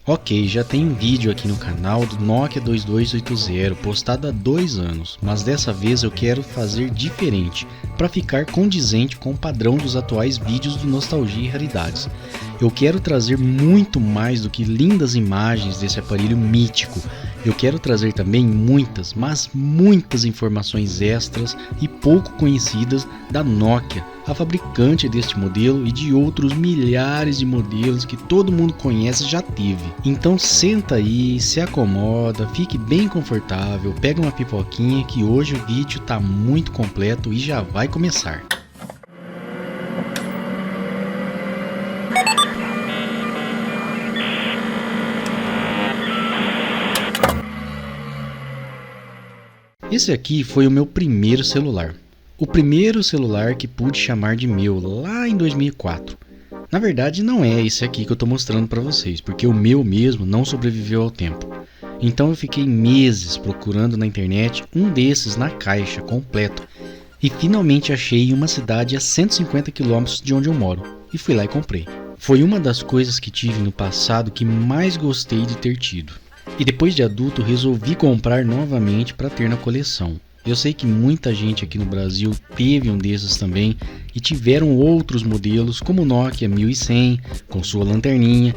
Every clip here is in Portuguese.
Ok, já tem um vídeo aqui no canal do Nokia 2280 postado há 2 anos, mas dessa vez eu quero fazer diferente, para ficar condizente com o padrão dos atuais vídeos do Nostalgia e Raridades. Eu quero trazer muito mais do que lindas imagens desse aparelho mítico. Eu quero trazer também muitas, mas muitas informações extras e pouco conhecidas da Nokia, a fabricante deste modelo e de outros milhares de modelos que todo mundo conhece e já teve. Então senta aí, se acomoda, fique bem confortável, pega uma pipoquinha que hoje o vídeo está muito completo e já vai começar. Esse aqui foi o meu primeiro celular. O primeiro celular que pude chamar de meu lá em 2004. Na verdade não é esse aqui que eu estou mostrando para vocês, porque o meu mesmo não sobreviveu ao tempo. Então eu fiquei meses procurando na internet um desses na caixa completo e finalmente achei em uma cidade a 150 km de onde eu moro e fui lá e comprei. Foi uma das coisas que tive no passado que mais gostei de ter tido. E depois de adulto resolvi comprar novamente para ter na coleção. Eu sei que muita gente aqui no Brasil teve um desses também e tiveram outros modelos como o Nokia 1100 com sua lanterninha,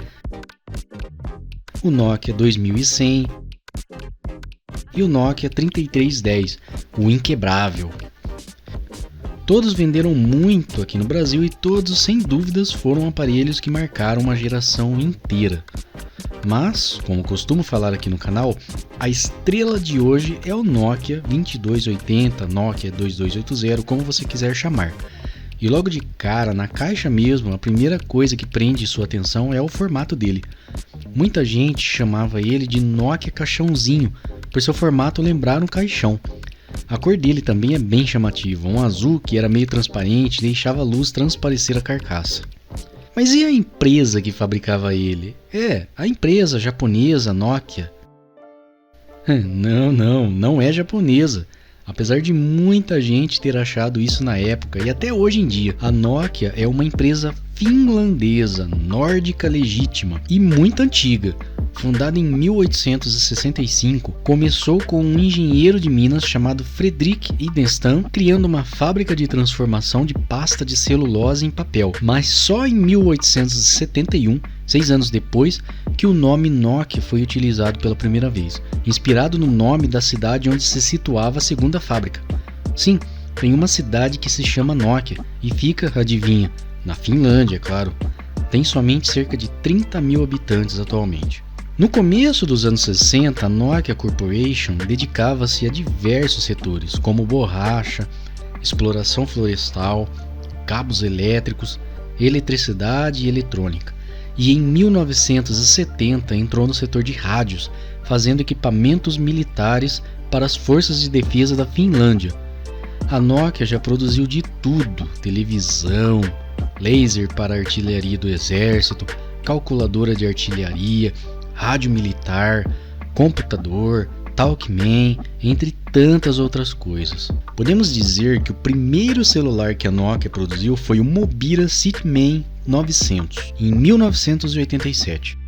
o Nokia 2100 e o Nokia 3310, o inquebrável. Todos venderam muito aqui no Brasil e todos sem dúvidas foram aparelhos que marcaram uma geração inteira. Mas, como costumo falar aqui no canal, a estrela de hoje é o Nokia 2280, Nokia 2280, como você quiser chamar. E logo de cara, na caixa mesmo, a primeira coisa que prende sua atenção é o formato dele. Muita gente chamava ele de Nokia caixãozinho, por seu formato lembrar um caixão. A cor dele também é bem chamativa, um azul que era meio transparente e deixava a luz transparecer a carcaça. Mas e a empresa que fabricava ele? A empresa japonesa Nokia. Não é japonesa. Apesar de muita gente ter achado isso na época e até hoje em dia, a Nokia é uma empresa finlandesa, nórdica legítima e muito antiga. Fundada em 1865, começou com um engenheiro de Minas chamado Fredrik Idenstam, criando uma fábrica de transformação de pasta de celulose em papel. Mas só em 1871, 6 anos depois, que o nome Nokia foi utilizado pela primeira vez, inspirado no nome da cidade onde se situava a segunda fábrica. Sim, tem uma cidade que se chama Nokia e fica, adivinha, na Finlândia, é claro. Tem somente cerca de 30 mil habitantes atualmente. No começo dos anos 60, a Nokia Corporation dedicava-se a diversos setores, como borracha, exploração florestal, cabos elétricos, eletricidade e eletrônica. E em 1970 entrou no setor de rádios, fazendo equipamentos militares para as forças de defesa da Finlândia. A Nokia já produziu de tudo: televisão, laser para a artilharia do exército, calculadora de artilharia, rádio militar, computador, Talkman, entre tantas outras coisas. Podemos dizer que o primeiro celular que a Nokia produziu foi o Mobira Cityman 900, em 1987.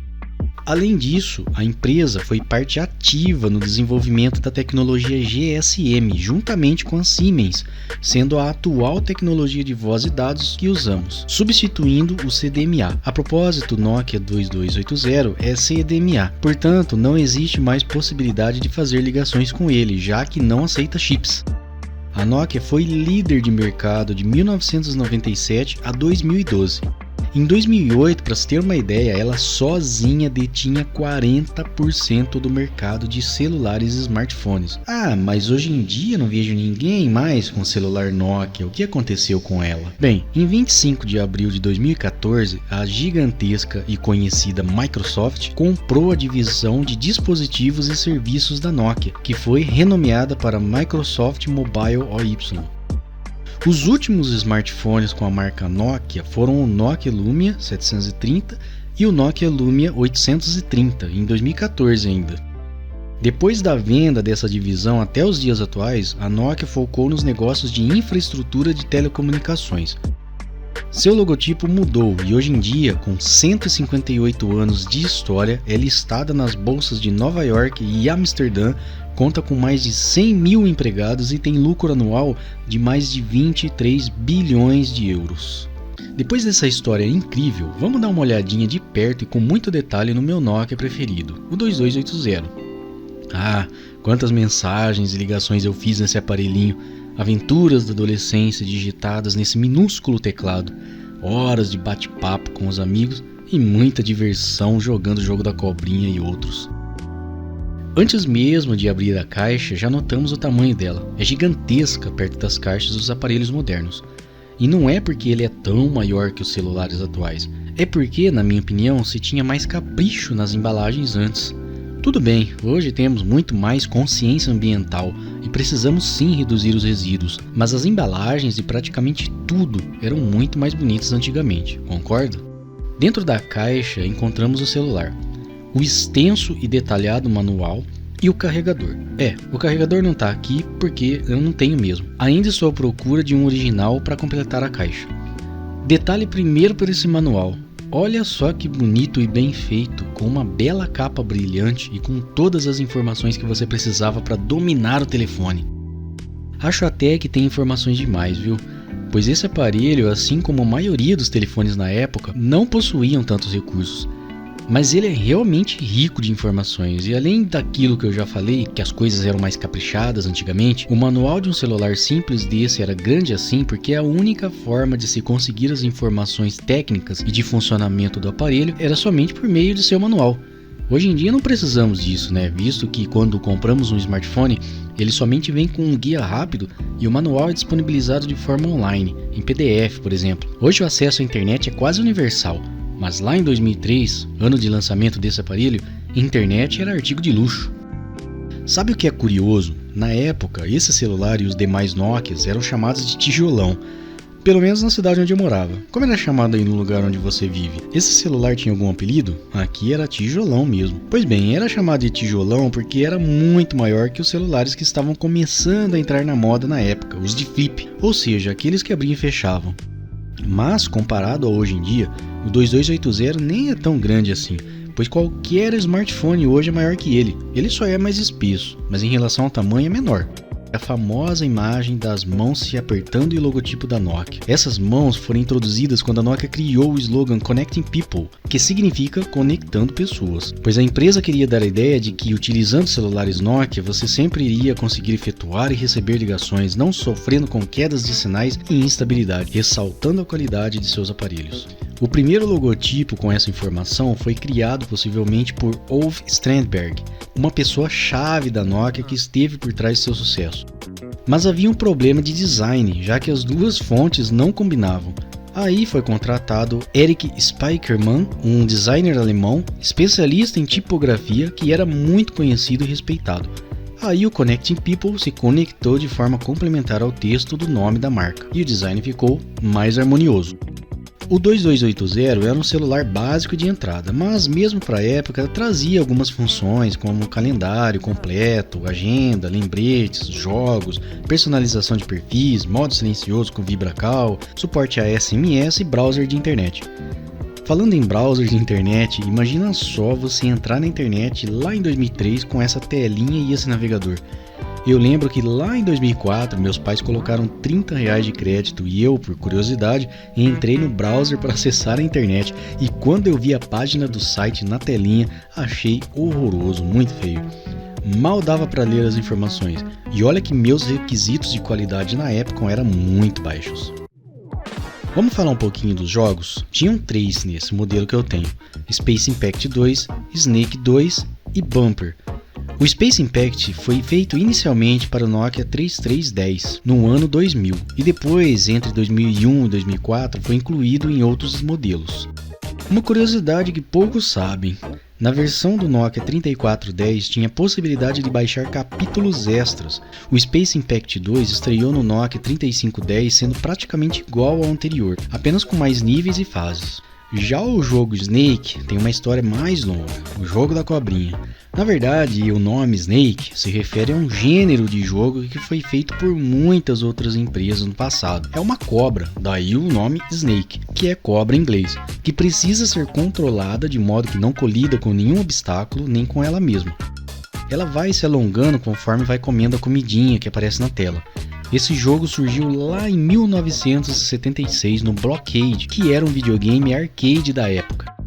Além disso, a empresa foi parte ativa no desenvolvimento da tecnologia GSM, juntamente com a Siemens, sendo a atual tecnologia de voz e dados que usamos, substituindo o CDMA. A propósito, o Nokia 2280 é CDMA, portanto não existe mais possibilidade de fazer ligações com ele, já que não aceita chips. A Nokia foi líder de mercado de 1997 a 2012. Em 2008, para se ter uma ideia, ela sozinha detinha 40% do mercado de celulares e smartphones. Mas hoje em dia não vejo ninguém mais com celular Nokia. O que aconteceu com ela? Bem, em 25 de abril de 2014, a gigantesca e conhecida Microsoft comprou a divisão de dispositivos e serviços da Nokia, que foi renomeada para Microsoft Mobile OY. Os últimos smartphones com a marca Nokia foram o Nokia Lumia 730 e o Nokia Lumia 830, em 2014 ainda. Depois da venda dessa divisão até os dias atuais, a Nokia focou nos negócios de infraestrutura de telecomunicações. Seu logotipo mudou e hoje em dia, com 158 anos de história, é listada nas bolsas de Nova York e Amsterdã, conta com mais de 100 mil empregados e tem lucro anual de mais de 23 bilhões de euros. Depois dessa história incrível, vamos dar uma olhadinha de perto e com muito detalhe no meu Nokia preferido, o 2280. Ah, quantas mensagens e ligações eu fiz nesse aparelhinho, aventuras da adolescência digitadas nesse minúsculo teclado, horas de bate-papo com os amigos e muita diversão jogando o jogo da cobrinha e outros. Antes mesmo de abrir a caixa, já notamos o tamanho dela, é gigantesca perto das caixas dos aparelhos modernos. E não é porque ele é tão maior que os celulares atuais, é porque, na minha opinião, se tinha mais capricho nas embalagens antes. Tudo bem, hoje temos muito mais consciência ambiental e precisamos sim reduzir os resíduos, mas as embalagens e praticamente tudo eram muito mais bonitas antigamente, concorda? Dentro da caixa encontramos o celular, o extenso e detalhado manual e o carregador. O carregador não está aqui porque eu não tenho mesmo. Ainda estou à procura de um original para completar a caixa. Detalhe primeiro por esse manual. Olha só que bonito e bem feito, com uma bela capa brilhante e com todas as informações que você precisava para dominar o telefone. Acho até que tem informações demais, viu? Pois esse aparelho, assim como a maioria dos telefones na época, não possuíam tantos recursos. Mas ele é realmente rico de informações e além daquilo que eu já falei, que as coisas eram mais caprichadas antigamente, o manual de um celular simples desse era grande assim porque a única forma de se conseguir as informações técnicas e de funcionamento do aparelho era somente por meio de seu manual. Hoje em dia não precisamos disso, né? Visto que quando compramos um smartphone, ele somente vem com um guia rápido e o manual é disponibilizado de forma online, em PDF, por exemplo. Hoje o acesso à internet é quase universal. Mas lá em 2003, ano de lançamento desse aparelho, internet era artigo de luxo. Sabe o que é curioso? Na época, esse celular e os demais Nokias eram chamados de tijolão, pelo menos na cidade onde eu morava. Como era chamado aí no lugar onde você vive? Esse celular tinha algum apelido? Aqui era tijolão mesmo. Pois bem, era chamado de tijolão porque era muito maior que os celulares que estavam começando a entrar na moda na época, os de flip, ou seja, aqueles que abriam e fechavam. Mas, comparado a hoje em dia, o 2280 nem é tão grande assim, pois qualquer smartphone hoje é maior que ele. Ele só é mais espesso, mas em relação ao tamanho é menor. A famosa imagem das mãos se apertando e o logotipo da Nokia. Essas mãos foram introduzidas quando a Nokia criou o slogan Connecting People, que significa conectando pessoas, pois a empresa queria dar a ideia de que utilizando celulares Nokia você sempre iria conseguir efetuar e receber ligações, não sofrendo com quedas de sinais e instabilidade, ressaltando a qualidade de seus aparelhos. O primeiro logotipo com essa informação foi criado possivelmente por Ove Strandberg, uma pessoa-chave da Nokia que esteve por trás de seu sucesso. Mas havia um problema de design, já que as duas fontes não combinavam. Aí foi contratado Erich Spiekermann, um designer alemão, especialista em tipografia que era muito conhecido e respeitado. Aí o Connecting People se conectou de forma complementar ao texto do nome da marca, e o design ficou mais harmonioso. O 2280 era um celular básico de entrada, mas mesmo para a época trazia algumas funções como calendário completo, agenda, lembretes, jogos, personalização de perfis, modo silencioso com VibraCal, suporte a SMS e browser de internet. Falando em browser de internet, imagina só você entrar na internet lá em 2003 com essa telinha e esse navegador. Eu lembro que lá em 2004 meus pais colocaram R$30 de crédito e eu, por curiosidade, entrei no browser para acessar a internet e quando eu vi a página do site na telinha, achei horroroso, muito feio. Mal dava para ler as informações e olha que meus requisitos de qualidade na época eram muito baixos. Vamos falar um pouquinho dos jogos? Tinham 3 nesse modelo que eu tenho: Space Impact 2, Snake 2 e Bumper. O Space Impact foi feito inicialmente para o Nokia 3310 no ano 2000 e depois, entre 2001 e 2004, foi incluído em outros modelos. Uma curiosidade que poucos sabem: na versão do Nokia 3410 tinha a possibilidade de baixar capítulos extras. O Space Impact 2 estreou no Nokia 3510 sendo praticamente igual ao anterior, apenas com mais níveis e fases. Já o jogo Snake tem uma história mais longa, o jogo da cobrinha. Na verdade, o nome Snake se refere a um gênero de jogo que foi feito por muitas outras empresas no passado. É uma cobra, daí o nome Snake, que é cobra em inglês, que precisa ser controlada de modo que não colida com nenhum obstáculo nem com ela mesma. Ela vai se alongando conforme vai comendo a comidinha que aparece na tela. Esse jogo surgiu lá em 1976 no Blockade, que era um videogame arcade da época.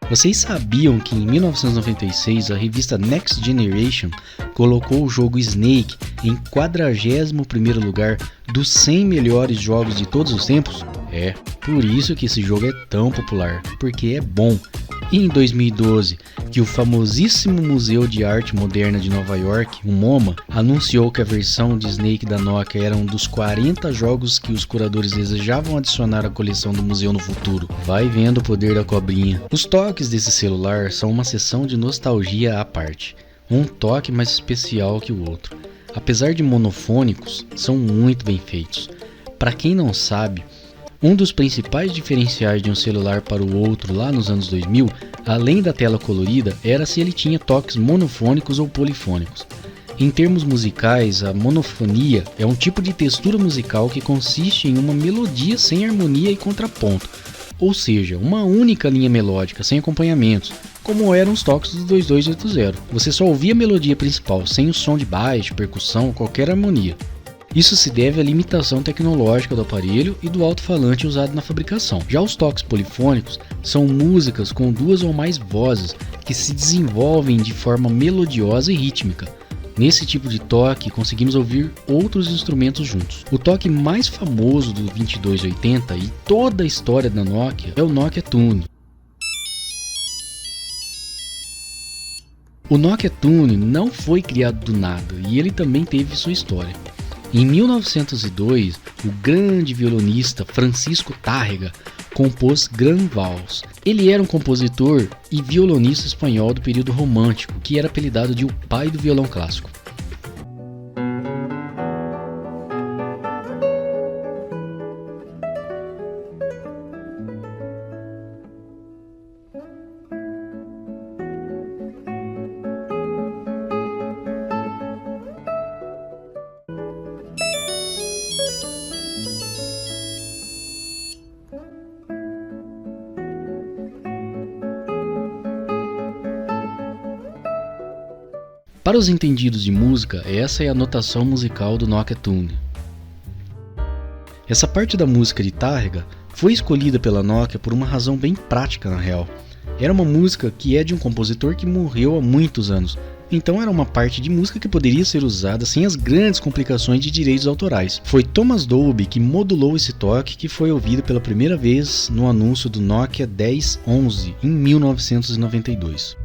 Vocês sabiam que em 1996 a revista Next Generation colocou o jogo Snake em 41º lugar dos 100 melhores jogos de todos os tempos? É, por isso que esse jogo é tão popular, porque é bom. E em 2012, que o famosíssimo Museu de Arte Moderna de Nova York, o MoMA, anunciou que a versão de Snake da Nokia era um dos 40 jogos que os curadores desejavam adicionar à coleção do museu no futuro. Vai vendo o poder da cobrinha. Os toques desse celular são uma sessão de nostalgia à parte, um toque mais especial que o outro. Apesar de monofônicos, são muito bem feitos. Para quem não sabe, um dos principais diferenciais de um celular para o outro lá nos anos 2000, além da tela colorida, era se ele tinha toques monofônicos ou polifônicos. Em termos musicais, a monofonia é um tipo de textura musical que consiste em uma melodia sem harmonia e contraponto, ou seja, uma única linha melódica sem acompanhamentos, como eram os toques do 2280. Você só ouvia a melodia principal, sem o som de baixo, percussão ou qualquer harmonia. Isso se deve à limitação tecnológica do aparelho e do alto-falante usado na fabricação. Já os toques polifônicos são músicas com duas ou mais vozes que se desenvolvem de forma melodiosa e rítmica. Nesse tipo de toque, conseguimos ouvir outros instrumentos juntos. O toque mais famoso do 2280 e toda a história da Nokia é o Nokia Tune. O Nokia Tune não foi criado do nada e ele também teve sua história. Em 1902, o grande violonista Francisco Tárrega compôs Gran Vals. Ele era um compositor e violonista espanhol do período romântico, que era apelidado de o pai do violão clássico. Para os entendidos de música, essa é a notação musical do Nokia Tune. Essa parte da música de Tárrega foi escolhida pela Nokia por uma razão bem prática na real. Era uma música que é de um compositor que morreu há muitos anos, então era uma parte de música que poderia ser usada sem as grandes complicações de direitos autorais. Foi Thomas Dolby que modulou esse toque, que foi ouvido pela primeira vez no anúncio do Nokia 1011 em 1992.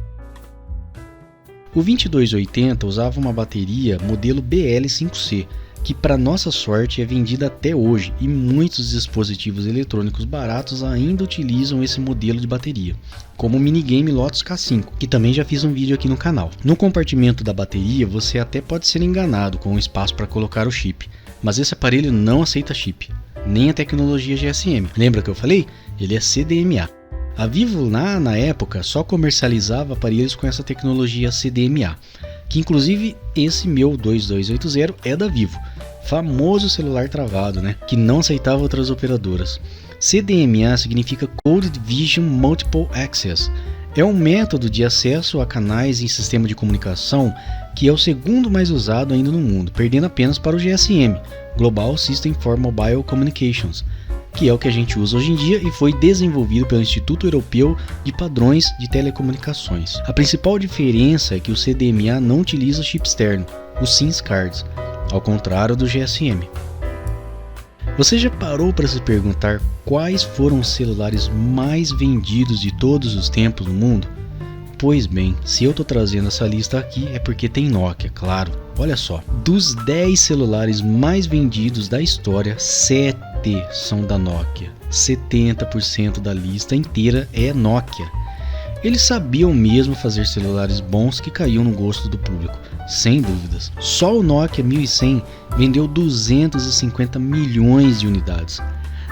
O 2280 usava uma bateria modelo BL5C, que para nossa sorte é vendida até hoje e muitos dispositivos eletrônicos baratos ainda utilizam esse modelo de bateria, como o minigame Lotus K5, que também já fiz um vídeo aqui no canal. No compartimento da bateria você até pode ser enganado com o espaço para colocar o chip, mas esse aparelho não aceita chip, nem a tecnologia GSM. Lembra que eu falei? Ele é CDMA. A Vivo na época só comercializava aparelhos com essa tecnologia CDMA, que inclusive esse meu 2280 é da Vivo, famoso celular travado, né? Que não aceitava outras operadoras. CDMA significa Coded Vision Multiple Access. É um método de acesso a canais em sistema de comunicação que é o segundo mais usado ainda no mundo, perdendo apenas para o GSM, Global System for Mobile Communications, que é o que a gente usa hoje em dia e foi desenvolvido pelo Instituto Europeu de Padrões de Telecomunicações. A principal diferença é que o CDMA não utiliza chip externo, os SIM cards, ao contrário do GSM. Você já parou para se perguntar quais foram os celulares mais vendidos de todos os tempos no mundo? Pois bem, se eu estou trazendo essa lista aqui é porque tem Nokia, claro. Olha só, dos 10 celulares mais vendidos da história, 7 são da Nokia. 70% da lista inteira é Nokia. Eles sabiam mesmo fazer celulares bons que caíam no gosto do público, sem dúvidas. Só o Nokia 1100 vendeu 250 milhões de unidades.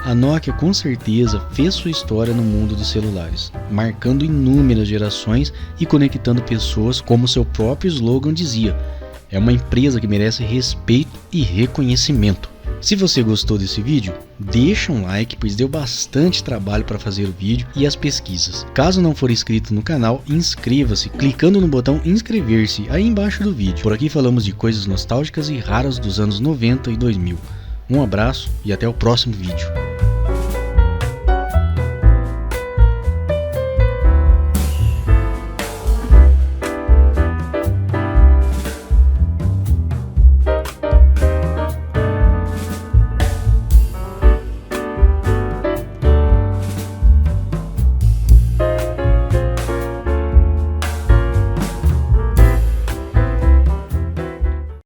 A Nokia com certeza fez sua história no mundo dos celulares, marcando inúmeras gerações e conectando pessoas, como seu próprio slogan dizia. É uma empresa que merece respeito e reconhecimento. Se você gostou desse vídeo, deixa um like, pois deu bastante trabalho para fazer o vídeo e as pesquisas. Caso não for inscrito no canal, inscreva-se clicando no botão inscrever-se aí embaixo do vídeo. Por aqui falamos de coisas nostálgicas e raras dos anos 90 e 2000. Um abraço e até o próximo vídeo.